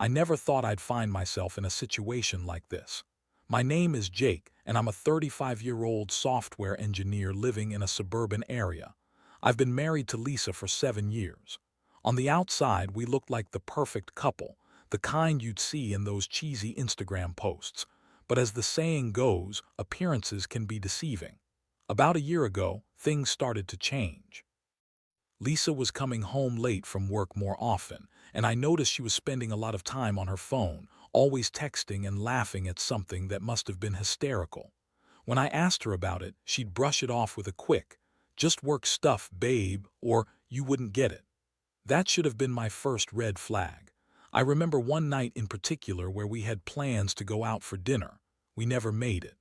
I never thought I'd find myself in a situation like this. My name is Jake, and I'm a 35-year-old software engineer living in a suburban area. I've been married to Lisa for 7 years. On the outside, we looked like the perfect couple, the kind you'd see in those cheesy Instagram posts. But as the saying goes, appearances can be deceiving. About a year ago, things started to change. Lisa was coming home late from work more often, and I noticed she was spending a lot of time on her phone, always texting and laughing at something that must have been hysterical. When I asked her about it, she'd brush it off with a quick, "Just work stuff, babe," or "You wouldn't get it." That should have been my first red flag. I remember one night in particular where we had plans to go out for dinner. We never made it.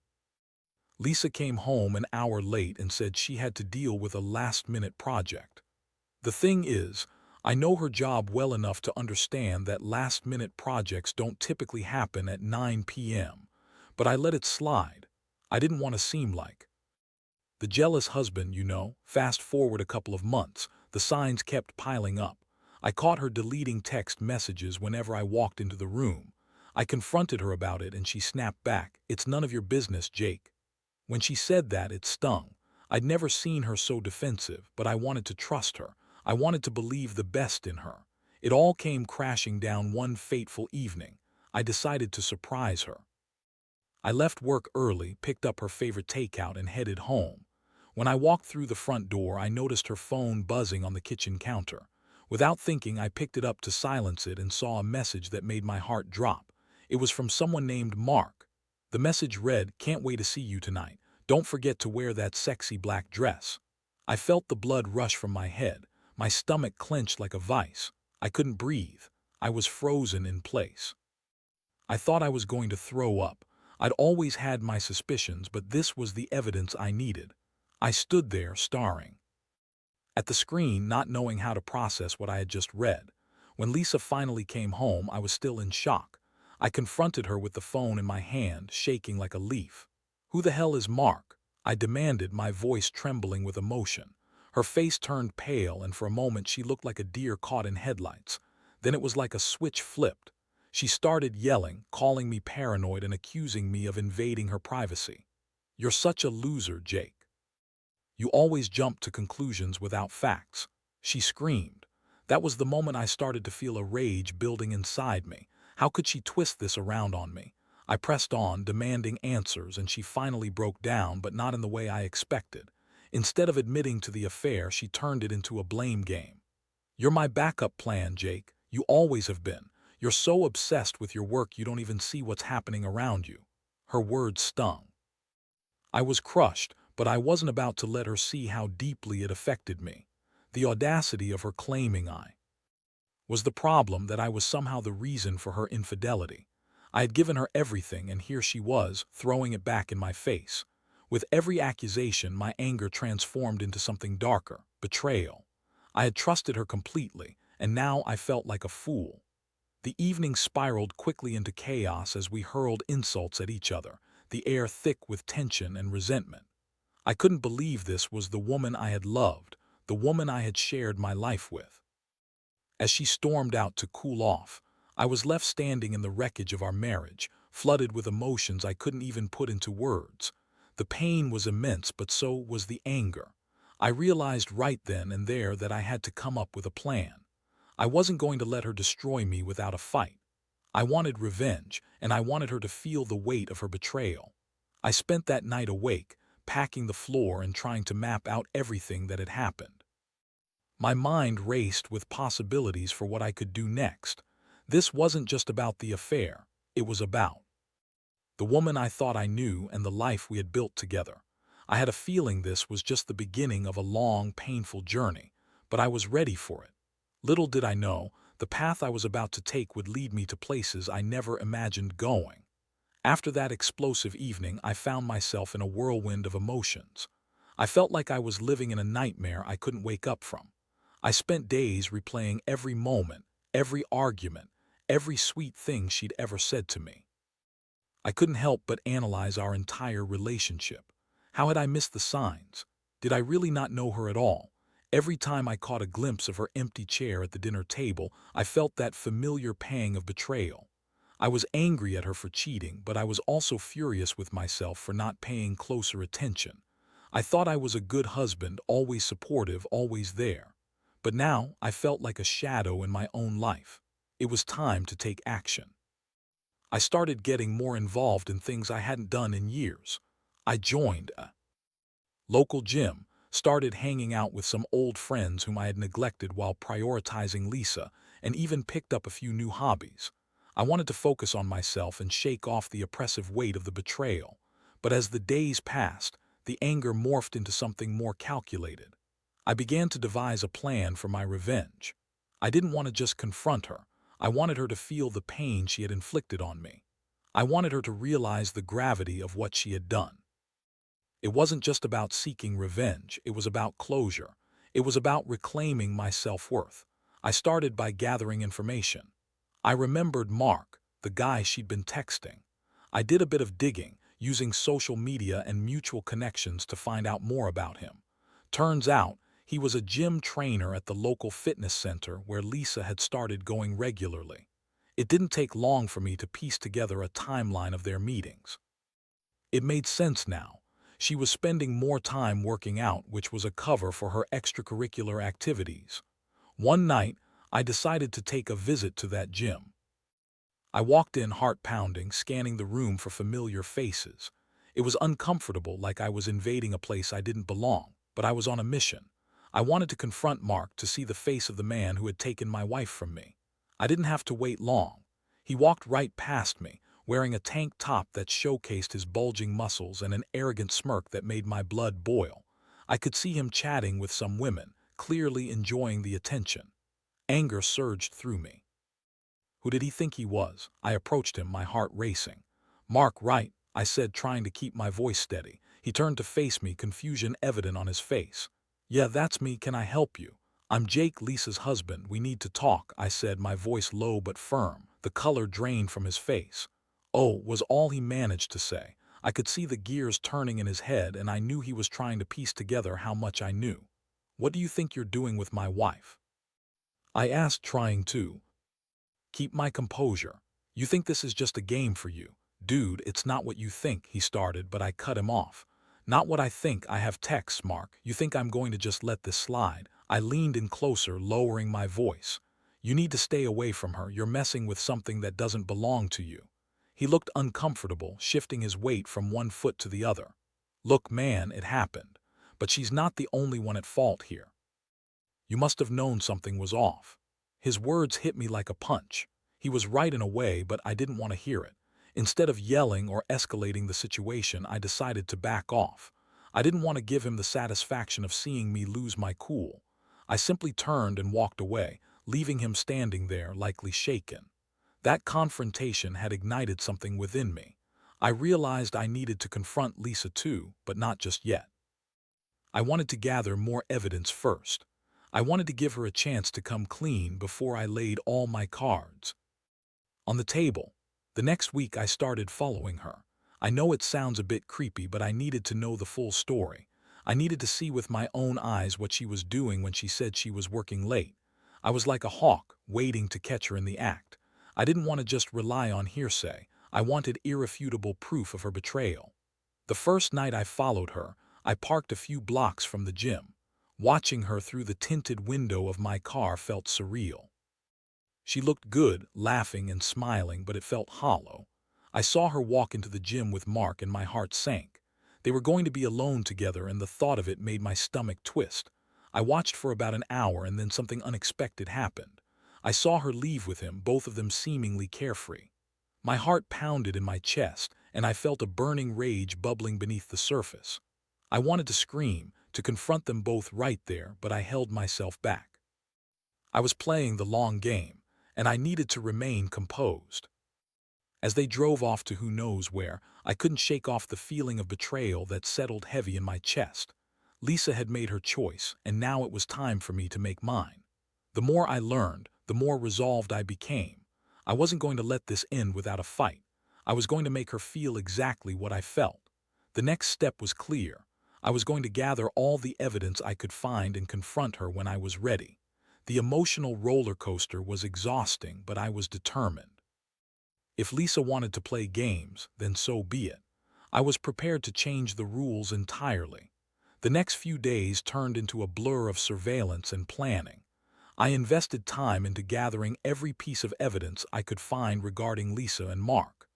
Lisa came home an hour late and said she had to deal with a last-minute project. The thing is, I know her job well enough to understand that last-minute projects don't typically happen at 9 p.m., but I let it slide. I didn't want to seem like the jealous husband, you know. Fast forward a couple of months, the signs kept piling up. I caught her deleting text messages whenever I walked into the room. I confronted her about it and she snapped back, "It's none of your business, Jake." When she said that, it stung. I'd never seen her so defensive, but I wanted to trust her. I wanted to believe the best in her. It all came crashing down one fateful evening. I decided to surprise her. I left work early, picked up her favorite takeout, and headed home. When I walked through the front door, I noticed her phone buzzing on the kitchen counter. Without thinking, I picked it up to silence it and saw a message that made my heart drop. It was from someone named Mark. The message read, "Can't wait to see you tonight. Don't forget to wear that sexy black dress." I felt the blood rush from my head. My stomach clenched like a vice. I couldn't breathe. I was frozen in place. I thought I was going to throw up. I'd always had my suspicions, but this was the evidence I needed. I stood there, staring at the screen, not knowing how to process what I had just read. When Lisa finally came home, I was still in shock. I confronted her with the phone in my hand, shaking like a leaf. "Who the hell is Mark?" I demanded, my voice trembling with emotion. Her face turned pale, and for a moment she looked like a deer caught in headlights. Then it was like a switch flipped. She started yelling, calling me paranoid and accusing me of invading her privacy. "You're such a loser, Jake. You always jump to conclusions without facts," she screamed. That was the moment I started to feel a rage building inside me. How could she twist this around on me? I pressed on, demanding answers, and she finally broke down, but not in the way I expected. Instead of admitting to the affair, she turned it into a blame game. "You're my backup plan, Jake. You always have been. You're so obsessed with your work you don't even see what's happening around you." Her words stung. I was crushed, but I wasn't about to let her see how deeply it affected me. The audacity of her claiming I was the problem, that I was somehow the reason for her infidelity. I had given her everything, and here she was, throwing it back in my face. With every accusation, my anger transformed into something darker: betrayal. I had trusted her completely, and now I felt like a fool. The evening spiraled quickly into chaos as we hurled insults at each other, the air thick with tension and resentment. I couldn't believe this was the woman I had loved, the woman I had shared my life with. As she stormed out to cool off, I was left standing in the wreckage of our marriage, flooded with emotions I couldn't even put into words. The pain was immense, but so was the anger. I realized right then and there that I had to come up with a plan. I wasn't going to let her destroy me without a fight. I wanted revenge, and I wanted her to feel the weight of her betrayal. I spent that night awake, packing the floor and trying to map out everything that had happened. My mind raced with possibilities for what I could do next. This wasn't just about the affair, it was about the woman I thought I knew and the life we had built together. I had a feeling this was just the beginning of a long, painful journey, but I was ready for it. Little did I know, the path I was about to take would lead me to places I never imagined going. After that explosive evening, I found myself in a whirlwind of emotions. I felt like I was living in a nightmare I couldn't wake up from. I spent days replaying every moment, every argument, every sweet thing she'd ever said to me. I couldn't help but analyze our entire relationship. How had I missed the signs? Did I really not know her at all? Every time I caught a glimpse of her empty chair at the dinner table, I felt that familiar pang of betrayal. I was angry at her for cheating, but I was also furious with myself for not paying closer attention. I thought I was a good husband, always supportive, always there. But now I felt like a shadow in my own life. It was time to take action. I started getting more involved in things I hadn't done in years. I joined a local gym, started hanging out with some old friends whom I had neglected while prioritizing Lisa, and even picked up a few new hobbies. I wanted to focus on myself and shake off the oppressive weight of the betrayal. But as the days passed, the anger morphed into something more calculated. I began to devise a plan for my revenge. I didn't want to just confront her. I wanted her to feel the pain she had inflicted on me. I wanted her to realize the gravity of what she had done. It wasn't just about seeking revenge, it was about closure. It was about reclaiming my self-worth. I started by gathering information. I remembered Mark, the guy she'd been texting. I did a bit of digging, using social media and mutual connections to find out more about him. Turns out, he was a gym trainer at the local fitness center where Lisa had started going regularly. It didn't take long for me to piece together a timeline of their meetings. It made sense now. She was spending more time working out, which was a cover for her extracurricular activities. One night, I decided to take a visit to that gym. I walked in heart pounding, scanning the room for familiar faces. It was uncomfortable, like I was invading a place I didn't belong, but I was on a mission. I wanted to confront Mark, to see the face of the man who had taken my wife from me. I didn't have to wait long. He walked right past me, wearing a tank top that showcased his bulging muscles and an arrogant smirk that made my blood boil. I could see him chatting with some women, clearly enjoying the attention. Anger surged through me. Who did he think he was? I approached him, my heart racing. "Mark, right," I said, trying to keep my voice steady. He turned to face me, confusion evident on his face. "Yeah, that's me. Can I help you?" "I'm Jake, Lisa's husband. We need to talk," I said, my voice low but firm. The color drained from his face. "Oh," was all he managed to say. I could see the gears turning in his head, and I knew he was trying to piece together how much I knew. "What do you think you're doing with my wife?" I asked, trying to keep my composure. "You think this is just a game for you?" "Dude, it's not what you think," he started, but I cut him off. "Not what I think. I have texts, Mark. You think I'm going to just let this slide?" I leaned in closer, lowering my voice. "You need to stay away from her. You're messing with something that doesn't belong to you." He looked uncomfortable, shifting his weight from one foot to the other. "Look, man, it happened. But she's not the only one at fault here. You must have known something was off." His words hit me like a punch. He was right in a way, but I didn't want to hear it. Instead of yelling or escalating the situation, I decided to back off. I didn't want to give him the satisfaction of seeing me lose my cool. I simply turned and walked away, leaving him standing there, likely shaken. That confrontation had ignited something within me. I realized I needed to confront Lisa too, but not just yet. I wanted to gather more evidence first. I wanted to give her a chance to come clean before I laid all my cards on the table. The next week I started following her. I know it sounds a bit creepy, but I needed to know the full story. I needed to see with my own eyes what she was doing when she said she was working late. I was like a hawk, waiting to catch her in the act. I didn't want to just rely on hearsay. I wanted irrefutable proof of her betrayal. The first night I followed her, I parked a few blocks from the gym. Watching her through the tinted window of my car felt surreal. She looked good, laughing and smiling, but it felt hollow. I saw her walk into the gym with Mark and my heart sank. They were going to be alone together, and the thought of it made my stomach twist. I watched for about an hour, and then something unexpected happened. I saw her leave with him, both of them seemingly carefree. My heart pounded in my chest, and I felt a burning rage bubbling beneath the surface. I wanted to scream, to confront them both right there, but I held myself back. I was playing the long game, and I needed to remain composed. As they drove off to who knows where, I couldn't shake off the feeling of betrayal that settled heavy in my chest. Lisa had made her choice, and now it was time for me to make mine. The more I learned, the more resolved I became. I wasn't going to let this end without a fight. I was going to make her feel exactly what I felt. The next step was clear. I was going to gather all the evidence I could find and confront her when I was ready. The emotional roller coaster was exhausting, but I was determined. If Lisa wanted to play games, then so be it. I was prepared to change the rules entirely. The next few days turned into a blur of surveillance and planning. I invested time into gathering every piece of evidence I could find regarding Lisa and Mark.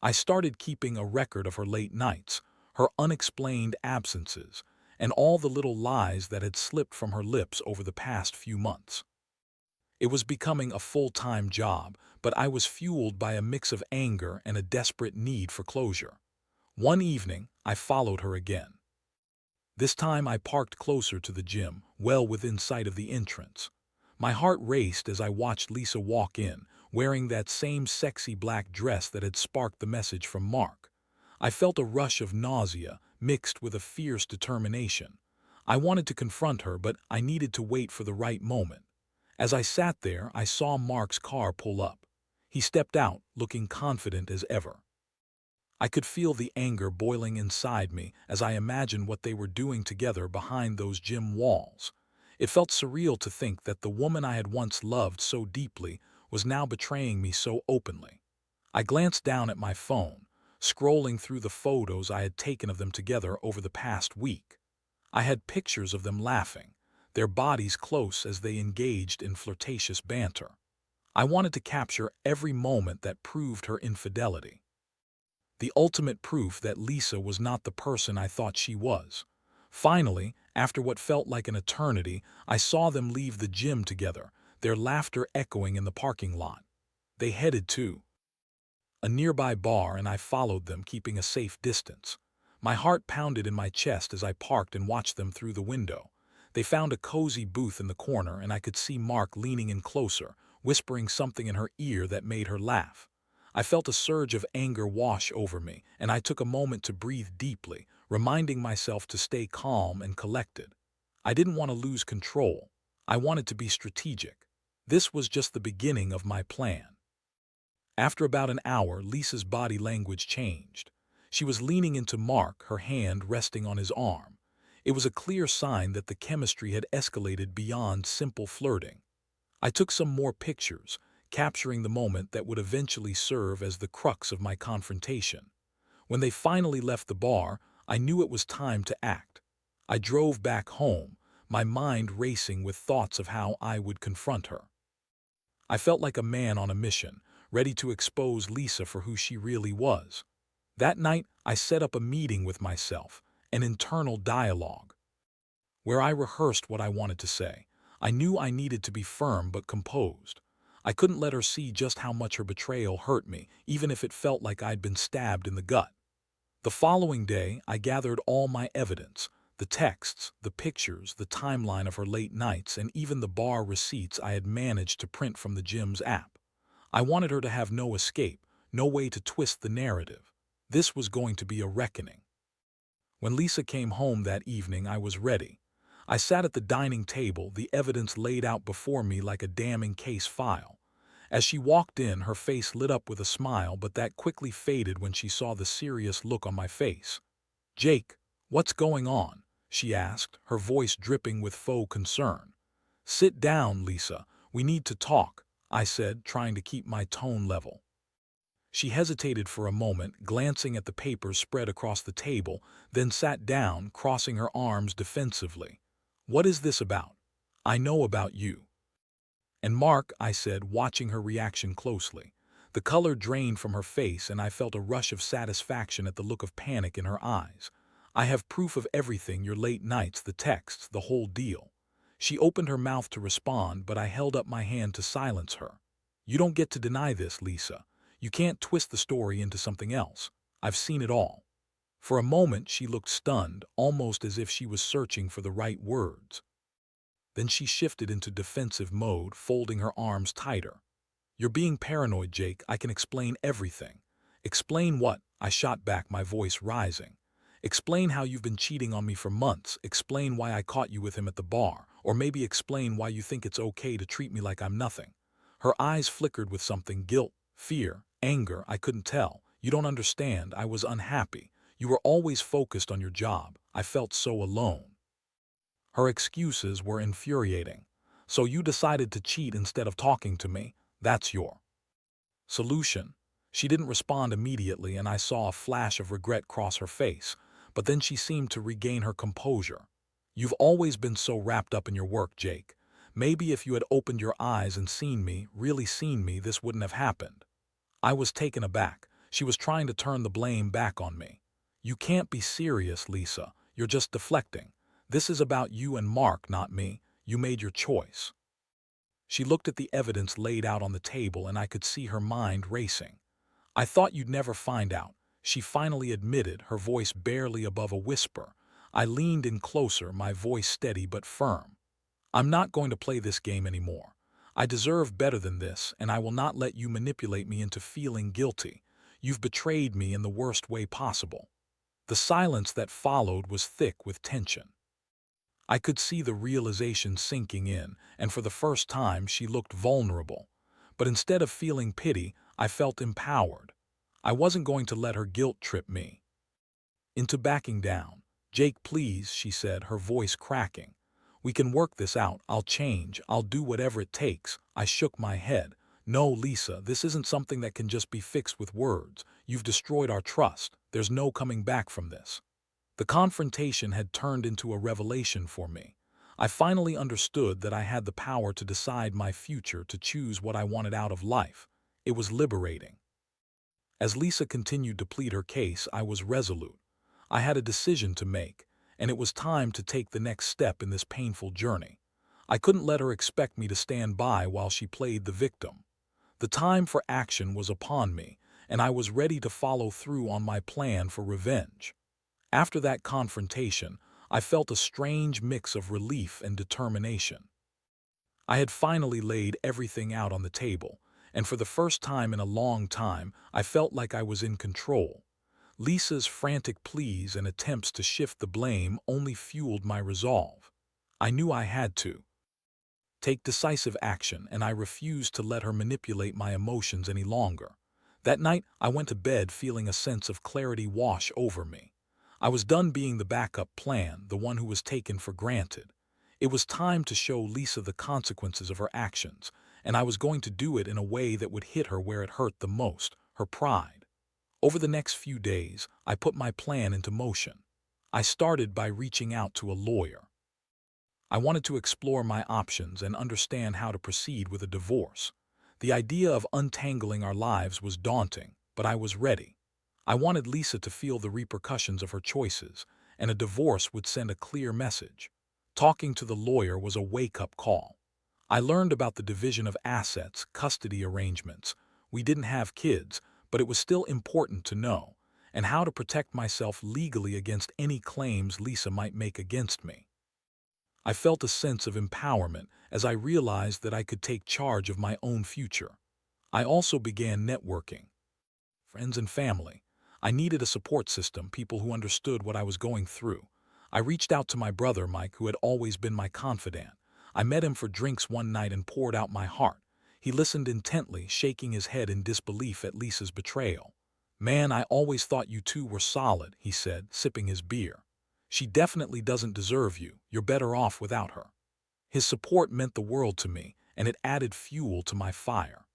I started keeping a record of her late nights, her unexplained absences, and all the little lies that had slipped from her lips over the past few months. It was becoming a full-time job, but I was fueled by a mix of anger and a desperate need for closure. One evening, I followed her again. This time I parked closer to the gym, well within sight of the entrance. My heart raced as I watched Lisa walk in, wearing that same sexy black dress that had sparked the message from Mark. I felt a rush of nausea, mixed with a fierce determination. I wanted to confront her, but I needed to wait for the right moment. As I sat there, I saw Mark's car pull up. He stepped out, looking confident as ever. I could feel the anger boiling inside me as I imagined what they were doing together behind those gym walls. It felt surreal to think that the woman I had once loved so deeply was now betraying me so openly. I glanced down at my phone, scrolling through the photos I had taken of them together over the past week. I had pictures of them laughing, their bodies close as they engaged in flirtatious banter. I wanted to capture every moment that proved her infidelity. The ultimate proof that Lisa was not the person I thought she was. Finally, after what felt like an eternity, I saw them leave the gym together, their laughter echoing in the parking lot. They headed to a nearby bar, and I followed them, keeping a safe distance. My heart pounded in my chest as I parked and watched them through the window. They found a cozy booth in the corner, and I could see Mark leaning in closer, whispering something in her ear that made her laugh. I felt a surge of anger wash over me, and I took a moment to breathe deeply, reminding myself to stay calm and collected. I didn't want to lose control. I wanted to be strategic. This was just the beginning of my plan. After about an hour, Lisa's body language changed. She was leaning into Mark, her hand resting on his arm. It was a clear sign that the chemistry had escalated beyond simple flirting. I took some more pictures, capturing the moment that would eventually serve as the crux of my confrontation. When they finally left the bar, I knew it was time to act. I drove back home, my mind racing with thoughts of how I would confront her. I felt like a man on a mission, ready to expose Lisa for who she really was. That night, I set up a meeting with myself, an internal dialogue, where I rehearsed what I wanted to say. I knew I needed to be firm but composed. I couldn't let her see just how much her betrayal hurt me, even if it felt like I'd been stabbed in the gut. The following day, I gathered all my evidence, the texts, the pictures, the timeline of her late nights, and even the bar receipts I had managed to print from the gym's app. I wanted her to have no escape, no way to twist the narrative. This was going to be a reckoning. When Lisa came home that evening, I was ready. I sat at the dining table, the evidence laid out before me like a damning case file. As she walked in, her face lit up with a smile, but that quickly faded when she saw the serious look on my face. "Jake, what's going on?" she asked, her voice dripping with faux concern. "Sit down, Lisa. We need to talk," I said, trying to keep my tone level. She hesitated for a moment, glancing at the papers spread across the table, then sat down, crossing her arms defensively. "What is this about? I know about you." "And Mark," I said, watching her reaction closely. The color drained from her face, and I felt a rush of satisfaction at the look of panic in her eyes. "I have proof of everything, your late nights, the texts, the whole deal." She opened her mouth to respond, but I held up my hand to silence her. "You don't get to deny this, Lisa. You can't twist the story into something else. I've seen it all." For a moment she looked stunned, almost as if she was searching for the right words. Then she shifted into defensive mode, folding her arms tighter. "You're being paranoid, Jake. I can explain everything." "Explain what?" I shot back, my voice rising. "Explain how you've been cheating on me for months. Explain why I caught you with him at the bar. Or maybe explain why you think it's okay to treat me like I'm nothing." Her eyes flickered with something, guilt, fear, anger, I couldn't tell. "You don't understand. I was unhappy. You were always focused on your job. I felt so alone." Her excuses were infuriating. "So you decided to cheat instead of talking to me? That's your solution?" She didn't respond immediately, and I saw a flash of regret cross her face, but then she seemed to regain her composure. "You've always been so wrapped up in your work, Jake. Maybe if you had opened your eyes and seen me, really seen me, this wouldn't have happened." I was taken aback. She was trying to turn the blame back on me. "You can't be serious, Lisa. You're just deflecting. This is about you and Mark, not me. You made your choice." She looked at the evidence laid out on the table, and I could see her mind racing. "I thought you'd never find out," she finally admitted, her voice barely above a whisper. I leaned in closer, my voice steady but firm. "I'm not going to play this game anymore. I deserve better than this, and I will not let you manipulate me into feeling guilty. You've betrayed me in the worst way possible." The silence that followed was thick with tension. I could see the realization sinking in, and for the first time she looked vulnerable. But instead of feeling pity, I felt empowered. I wasn't going to let her guilt trip me into backing down. "Jake, please," she said, her voice cracking. "We can work this out. I'll change. I'll do whatever it takes." I shook my head. "No, Lisa, this isn't something that can just be fixed with words. You've destroyed our trust. There's no coming back from this." The confrontation had turned into a revelation for me. I finally understood that I had the power to decide my future, to choose what I wanted out of life. It was liberating. As Lisa continued to plead her case, I was resolute. I had a decision to make, and it was time to take the next step in this painful journey. I couldn't let her expect me to stand by while she played the victim. The time for action was upon me, and I was ready to follow through on my plan for revenge. After that confrontation, I felt a strange mix of relief and determination. I had finally laid everything out on the table, and for the first time in a long time, I felt like I was in control. Lisa's frantic pleas and attempts to shift the blame only fueled my resolve. I knew I had to take decisive action, and I refused to let her manipulate my emotions any longer. That night, I went to bed feeling a sense of clarity wash over me. I was done being the backup plan, the one who was taken for granted. It was time to show Lisa the consequences of her actions, and I was going to do it in a way that would hit her where it hurt the most, her pride. Over the next few days, I put my plan into motion. I started by reaching out to a lawyer. I wanted to explore my options and understand how to proceed with a divorce. The idea of untangling our lives was daunting, but I was ready. I wanted Lisa to feel the repercussions of her choices, and a divorce would send a clear message. Talking to the lawyer was a wake-up call. I learned about the division of assets, custody arrangements. We didn't have kids, but it was still important to know, and how to protect myself legally against any claims Lisa might make against me. I felt a sense of empowerment as I realized that I could take charge of my own future. I also began networking. Friends and family. I needed a support system, people who understood what I was going through. I reached out to my brother Mike, who had always been my confidant. I met him for drinks one night and poured out my heart. He listened intently, shaking his head in disbelief at Lisa's betrayal. "Man, I always thought you two were solid," he said, sipping his beer. "She definitely doesn't deserve you. You're better off without her." His support meant the world to me, and it added fuel to my fire.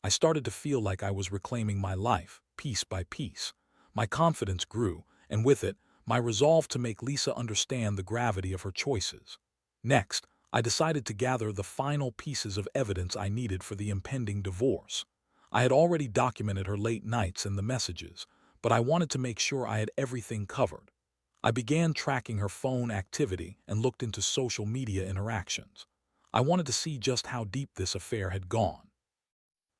I started to feel like I was reclaiming my life, piece by piece. My confidence grew, and with it, my resolve to make Lisa understand the gravity of her choices. Next, I decided to gather the final pieces of evidence I needed for the impending divorce. I had already documented her late nights and the messages, but I wanted to make sure I had everything covered. I began tracking her phone activity and looked into social media interactions. I wanted to see just how deep this affair had gone.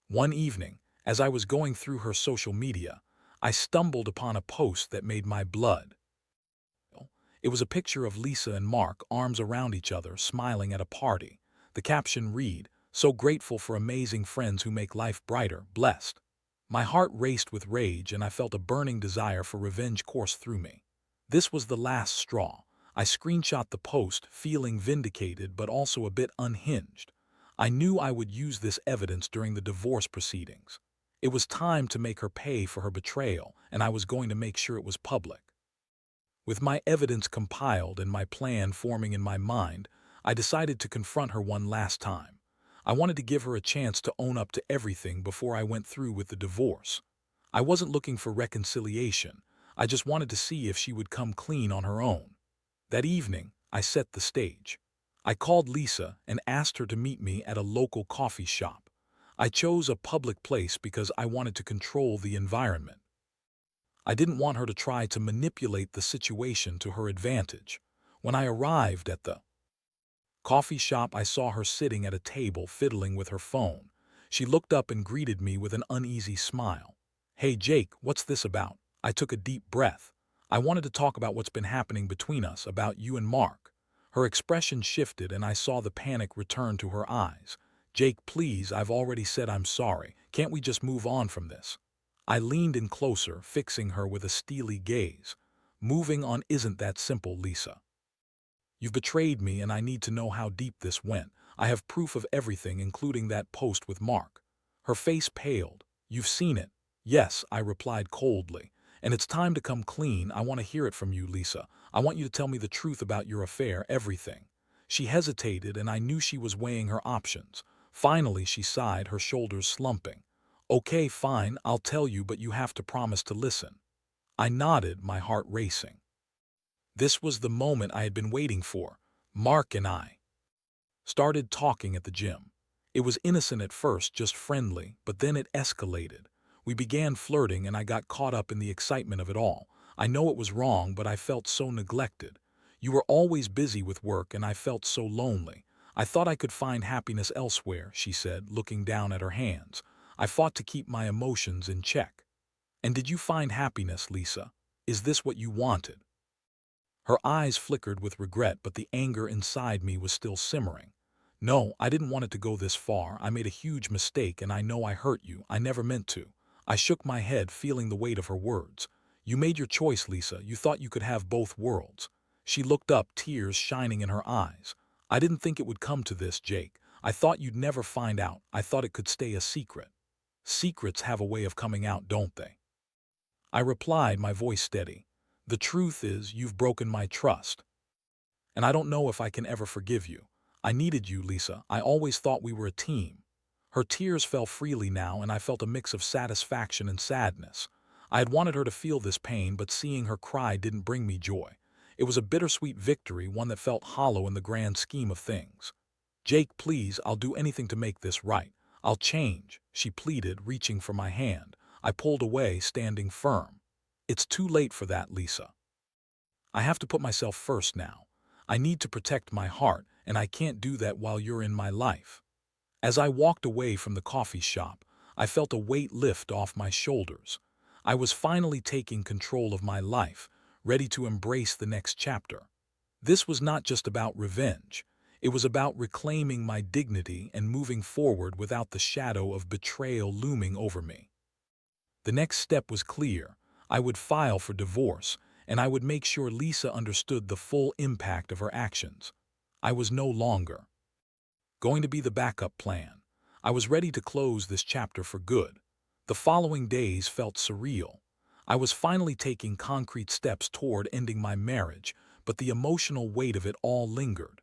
One evening, as I was going through her social media, I stumbled upon a post that made my blood. It was a picture of Lisa and Mark, arms around each other, smiling at a party. The caption read, "So grateful for amazing friends who make life brighter, blessed." My heart raced with rage, and I felt a burning desire for revenge course through me. This was the last straw. I screenshot the post, feeling vindicated but also a bit unhinged. I knew I would use this evidence during the divorce proceedings. It was time to make her pay for her betrayal, and I was going to make sure it was public. With my evidence compiled and my plan forming in my mind, I decided to confront her one last time. I wanted to give her a chance to own up to everything before I went through with the divorce. I wasn't looking for reconciliation. I just wanted to see if she would come clean on her own. That evening, I set the stage. I called Lisa and asked her to meet me at a local coffee shop. I chose a public place because I wanted to control the environment. I didn't want her to try to manipulate the situation to her advantage. When I arrived at the coffee shop, I saw her sitting at a table fiddling with her phone. She looked up and greeted me with an uneasy smile. "Hey Jake, what's this about?" I took a deep breath. I wanted to talk about what's been happening between us, about you and Mark. Her expression shifted and I saw the panic return to her eyes. "Jake, please, I've already said I'm sorry. Can't we just move on from this?" I leaned in closer, fixing her with a steely gaze. "Moving on isn't that simple, Lisa. You've betrayed me and I need to know how deep this went. I have proof of everything, including that post with Mark." Her face paled. "You've seen it?" "Yes," I replied coldly. "And it's time to come clean. I want to hear it from you, Lisa. I want you to tell me the truth about your affair, everything." She hesitated and I knew she was weighing her options. Finally, she sighed, her shoulders slumping. "Okay, fine, I'll tell you, but you have to promise to listen." I nodded, my heart racing. This was the moment I had been waiting for. Mark and I started talking at the gym. It was innocent at first, just friendly, but then it escalated. We began flirting and I got caught up in the excitement of it all. I know it was wrong, but I felt so neglected. You were always busy with work and I felt so lonely. I thought I could find happiness elsewhere, she said, looking down at her hands. I fought to keep my emotions in check. "And did you find happiness, Lisa? Is this what you wanted?" Her eyes flickered with regret, but the anger inside me was still simmering. "No, I didn't want it to go this far. I made a huge mistake and I know I hurt you. I never meant to." I shook my head, feeling the weight of her words. "You made your choice, Lisa. You thought you could have both worlds." She looked up, tears shining in her eyes. "I didn't think it would come to this, Jake. I thought you'd never find out. I thought it could stay a secret." "Secrets have a way of coming out, don't they?" I replied, my voice steady. "The truth is, you've broken my trust. And I don't know if I can ever forgive you. I needed you, Lisa. I always thought we were a team." Her tears fell freely now, and I felt a mix of satisfaction and sadness. I had wanted her to feel this pain, but seeing her cry didn't bring me joy. It was a bittersweet victory, one that felt hollow in the grand scheme of things. "Jake, please, I'll do anything to make this right. I'll change," she pleaded, reaching for my hand. I pulled away, standing firm. "It's too late for that, Lisa. I have to put myself first now. I need to protect my heart, and I can't do that while you're in my life." As I walked away from the coffee shop, I felt a weight lift off my shoulders. I was finally taking control of my life, ready to embrace the next chapter. This was not just about revenge. It was about reclaiming my dignity and moving forward without the shadow of betrayal looming over me. The next step was clear. I would file for divorce, and I would make sure Lisa understood the full impact of her actions. I was no longer going to be the backup plan. I was ready to close this chapter for good. The following days felt surreal. I was finally taking concrete steps toward ending my marriage, but the emotional weight of it all lingered.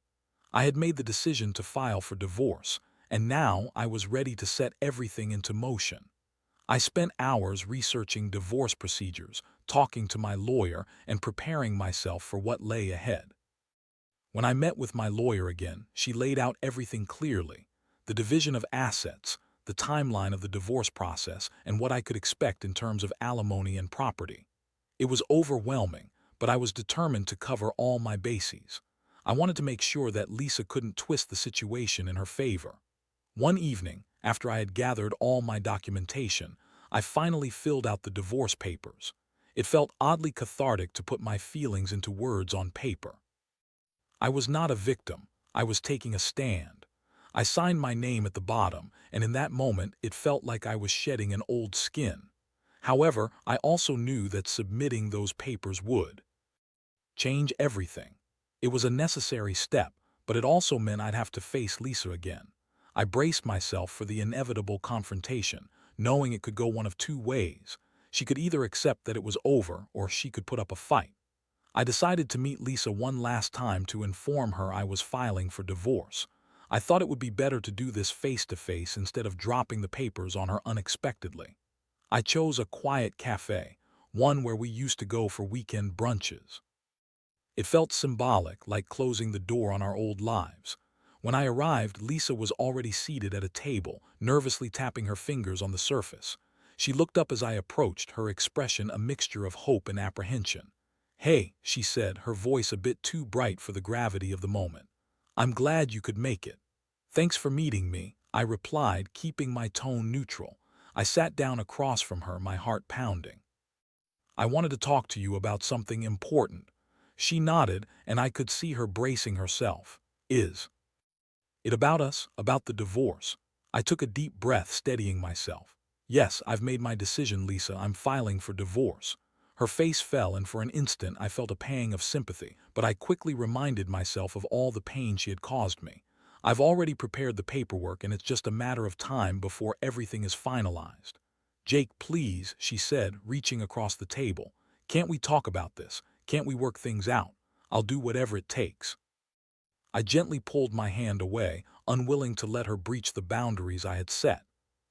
I had made the decision to file for divorce, and now I was ready to set everything into motion. I spent hours researching divorce procedures, talking to my lawyer, and preparing myself for what lay ahead. When I met with my lawyer again, she laid out everything clearly: the division of assets, the timeline of the divorce process, and what I could expect in terms of alimony and property. It was overwhelming, but I was determined to cover all my bases. I wanted to make sure that Lisa couldn't twist the situation in her favor. One evening, after I had gathered all my documentation, I finally filled out the divorce papers. It felt oddly cathartic to put my feelings into words on paper. I was not a victim. I was taking a stand. I signed my name at the bottom, and in that moment it felt like I was shedding an old skin. However, I also knew that submitting those papers would change everything. It was a necessary step, but it also meant I'd have to face Lisa again. I braced myself for the inevitable confrontation. knowing it could go one of two ways. She could either accept that it was over or she could put up a fight. I decided to meet Lisa one last time to inform her I was filing for divorce. I thought it would be better to do this face to face instead of dropping the papers on her unexpectedly. I chose a quiet cafe, one where we used to go for weekend brunches. It felt symbolic, like closing the door on our old lives. When I arrived, Lisa was already seated at a table, nervously tapping her fingers on the surface. She looked up as I approached, her expression a mixture of hope and apprehension. "Hey," she said, her voice a bit too bright for the gravity of the moment. "I'm glad you could make it." "Thanks for meeting me," I replied, keeping my tone neutral. I sat down across from her, my heart pounding. "I wanted to talk to you about something important." She nodded, and I could see her bracing herself. "Is it about us, about the divorce?" I took a deep breath, steadying myself. "Yes, I've made my decision, Lisa. I'm filing for divorce." Her face fell, and for an instant I felt a pang of sympathy, but I quickly reminded myself of all the pain she had caused me. "I've already prepared the paperwork, and it's just a matter of time before everything is finalized." "Jake, please," she said, reaching across the table. "Can't we talk about this? Can't we work things out? I'll do whatever it takes." I gently pulled my hand away, unwilling to let her breach the boundaries I had set.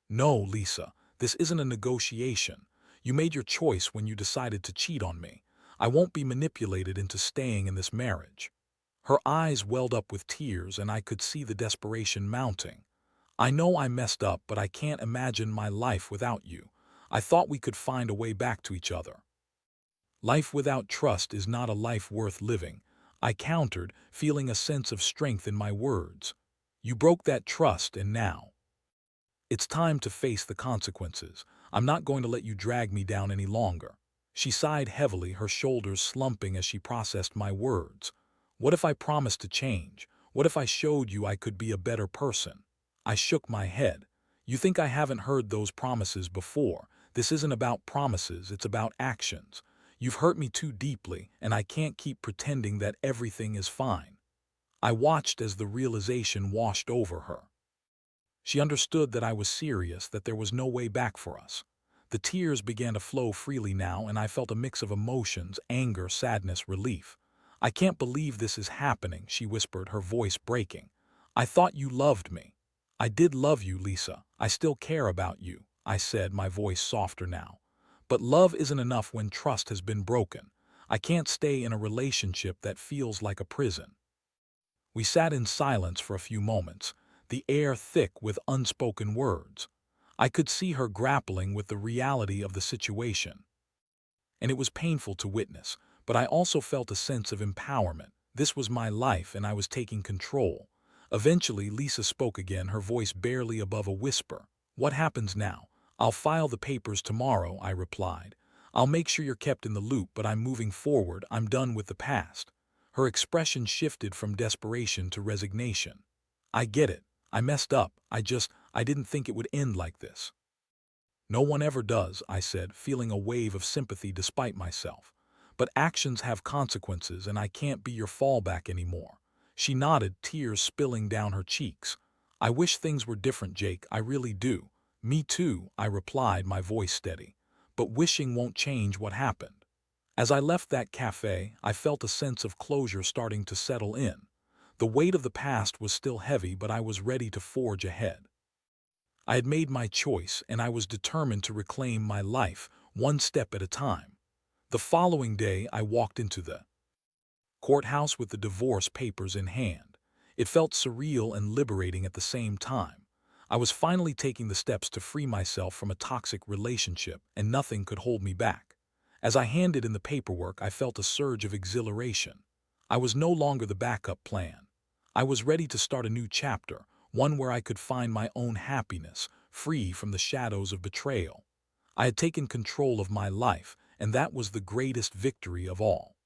"No, Lisa, this isn't a negotiation. You made your choice when you decided to cheat on me. I won't be manipulated into staying in this marriage." Her eyes welled up with tears, and I could see the desperation mounting. "I know I messed up, but I can't imagine my life without you. I thought we could find a way back to each other." "Life without trust is not a life worth living," I countered, feeling a sense of strength in my words. "You broke that trust, and now it's time to face the consequences. I'm not going to let you drag me down any longer." She sighed heavily, her shoulders slumping as she processed my words. "What if I promised to change? What if I showed you I could be a better person?" I shook my head. "You think I haven't heard those promises before? This isn't about promises, it's about actions. You've hurt me too deeply, and I can't keep pretending that everything is fine." I watched as the realization washed over her. She understood that I was serious, that there was no way back for us. The tears began to flow freely now, and I felt a mix of emotions: anger, sadness, relief. "I can't believe this is happening," she whispered, her voice breaking. "I thought you loved me." "I did love you, Lisa. I still care about you," I said, my voice softer now. "But love isn't enough when trust has been broken. I can't stay in a relationship that feels like a prison." We sat in silence for a few moments, the air thick with unspoken words. I could see her grappling with the reality of the situation, and it was painful to witness, but I also felt a sense of empowerment. This was my life, and I was taking control. Eventually, Lisa spoke again, her voice barely above a whisper. "What happens now?" "I'll file the papers tomorrow," I replied. "I'll make sure you're kept in the loop, but I'm moving forward. I'm done with the past." Her expression shifted from desperation to resignation. "I get it. I messed up. I didn't think it would end like this." "No one ever does," I said, feeling a wave of sympathy despite myself. "But actions have consequences, and I can't be your fallback anymore." She nodded, tears spilling down her cheeks. "I wish things were different, Jake. I really do." "Me too," I replied, my voice steady. "But wishing won't change what happened." As I left that cafe, I felt a sense of closure starting to settle in. The weight of the past was still heavy, but I was ready to forge ahead. I had made my choice, and I was determined to reclaim my life, one step at a time. The following day, I walked into the courthouse with the divorce papers in hand. It felt surreal and liberating at the same time. I was finally taking the steps to free myself from a toxic relationship, and nothing could hold me back. As I handed in the paperwork, I felt a surge of exhilaration. I was no longer the backup plan. I was ready to start a new chapter, one where I could find my own happiness, free from the shadows of betrayal. I had taken control of my life, and that was the greatest victory of all.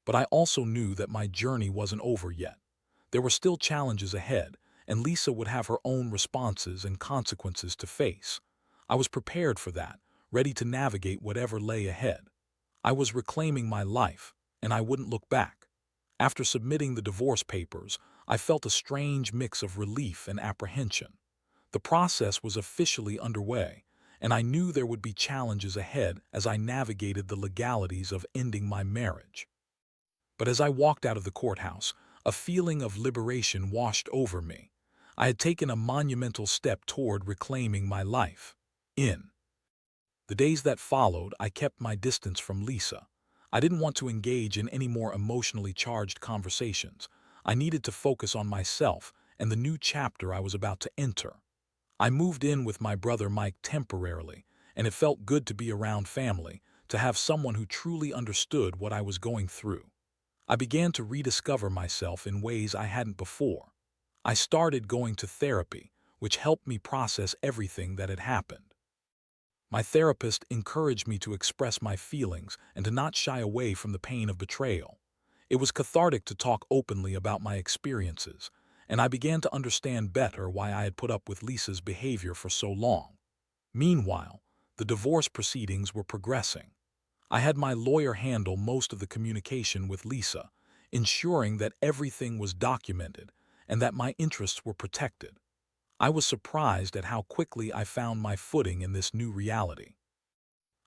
But I also knew that my journey wasn't over yet. There were still challenges ahead, and Lisa would have her own responses and consequences to face. I was prepared for that, ready to navigate whatever lay ahead. I was reclaiming my life, and I wouldn't look back. After submitting the divorce papers, I felt a strange mix of relief and apprehension. The process was officially underway, and I knew there would be challenges ahead as I navigated the legalities of ending my marriage. But as I walked out of the courthouse, a feeling of liberation washed over me. I had taken a monumental step toward reclaiming my life. In the days that followed, I kept my distance from Lisa. I didn't want to engage in any more emotionally charged conversations. I needed to focus on myself and the new chapter I was about to enter. I moved in with my brother Mike temporarily, and it felt good to be around family, to have someone who truly understood what I was going through. I began to rediscover myself in ways I hadn't before. I started going to therapy, which helped me process everything that had happened. My therapist encouraged me to express my feelings and to not shy away from the pain of betrayal. It was cathartic to talk openly about my experiences, and I began to understand better why I had put up with Lisa's behavior for so long. Meanwhile, the divorce proceedings were progressing. I had my lawyer handle most of the communication with Lisa, ensuring that everything was documented and that my interests were protected. I was surprised at how quickly I found my footing in this new reality.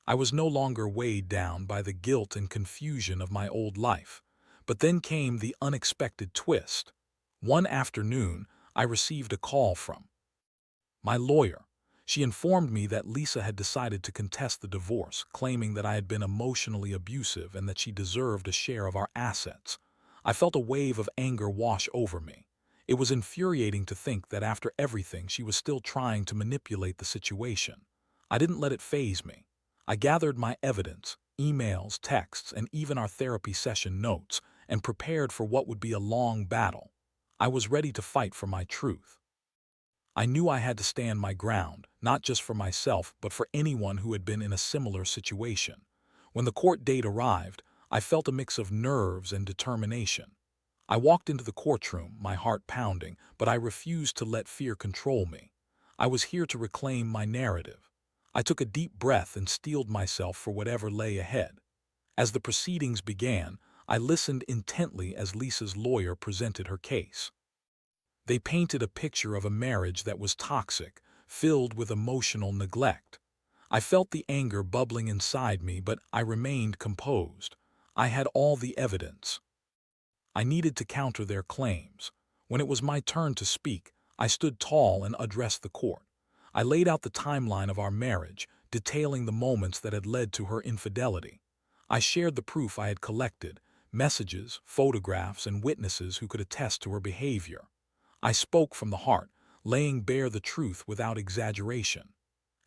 I was no longer weighed down by the guilt and confusion of my old life. But then came the unexpected twist. One afternoon, I received a call from my lawyer. She informed me that Lisa had decided to contest the divorce, claiming that I had been emotionally abusive and that she deserved a share of our assets. I felt a wave of anger wash over me. It was infuriating to think that after everything she was still trying to manipulate the situation. I didn't let it faze me. I gathered my evidence, emails, texts, and even our therapy session notes, and prepared for what would be a long battle. I was ready to fight for my truth. I knew I had to stand my ground, not just for myself, but for anyone who had been in a similar situation. When the court date arrived, I felt a mix of nerves and determination. I walked into the courtroom, my heart pounding, but I refused to let fear control me. I was here to reclaim my narrative. I took a deep breath and steeled myself for whatever lay ahead. As the proceedings began, I listened intently as Lisa's lawyer presented her case. They painted a picture of a marriage that was toxic, filled with emotional neglect. I felt the anger bubbling inside me, but I remained composed. I had all the evidence. I needed to counter their claims. When it was my turn to speak, I stood tall and addressed the court. I laid out the timeline of our marriage, detailing the moments that had led to her infidelity. I shared the proof I had collected, messages, photographs, and witnesses who could attest to her behavior. I spoke from the heart, laying bare the truth without exaggeration.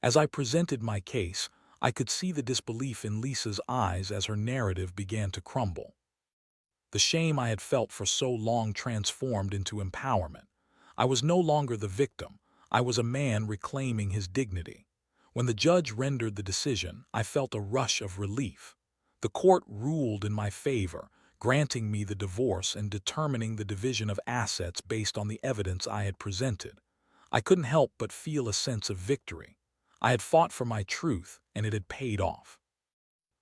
As I presented my case, I could see the disbelief in Lisa's eyes as her narrative began to crumble. The shame I had felt for so long transformed into empowerment. I was no longer the victim. I was a man reclaiming his dignity. When the judge rendered the decision, I felt a rush of relief. The court ruled in my favor, granting me the divorce and determining the division of assets based on the evidence I had presented. I couldn't help but feel a sense of victory. I had fought for my truth, and it had paid off.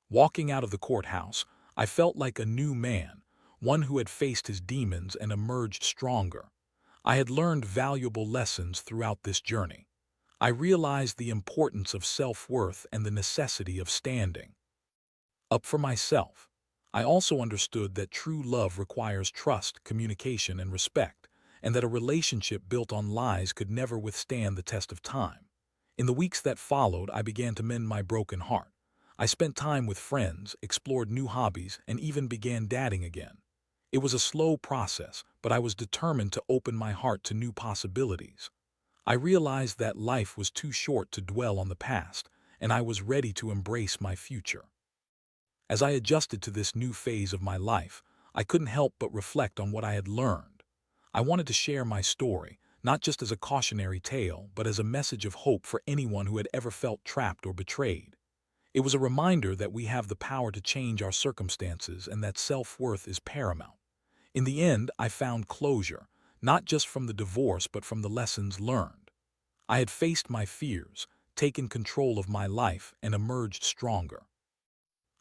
Walking out of the courthouse, I felt like a new man, one who had faced his demons and emerged stronger. I had learned valuable lessons throughout this journey. I realized the importance of self-worth and the necessity of standing up for myself. I also understood that true love requires trust, communication, and respect, and that a relationship built on lies could never withstand the test of time. In the weeks that followed, I began to mend my broken heart. I spent time with friends, explored new hobbies, and even began dating again. It was a slow process, but I was determined to open my heart to new possibilities. I realized that life was too short to dwell on the past, and I was ready to embrace my future. As I adjusted to this new phase of my life, I couldn't help but reflect on what I had learned. I wanted to share my story, not just as a cautionary tale, but as a message of hope for anyone who had ever felt trapped or betrayed. It was a reminder that we have the power to change our circumstances and that self-worth is paramount. In the end, I found closure, not just from the divorce but from the lessons learned. I had faced my fears, taken control of my life, and emerged stronger.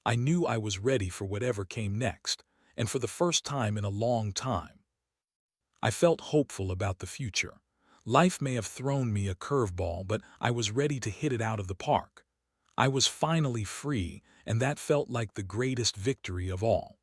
I knew I was ready for whatever came next, and for the first time in a long time, I felt hopeful about the future. Life may have thrown me a curveball, but I was ready to hit it out of the park. I was finally free, and that felt like the greatest victory of all.